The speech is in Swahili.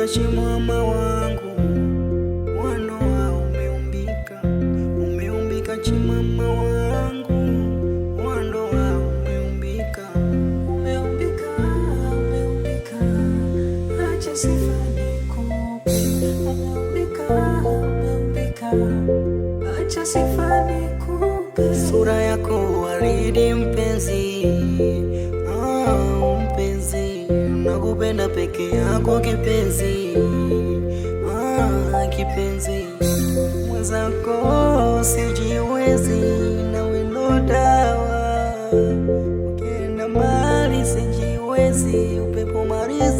umeumbika chimama wangu, wandoa umeumbika, umeumbika chimama wangu, wandoa umeumbika, umeumbika, umeumbika, acha sifa nikupe. Umeumbika, umeumbika, acha sifa nikupe. Sura yako waridi mpenzi, mpenzi, nakupenda peke yako kipenzi, kipenzi, mwenzako sijiwezi, nawe ndo dawa, ukienda mbali sijiwezi, upepo marizi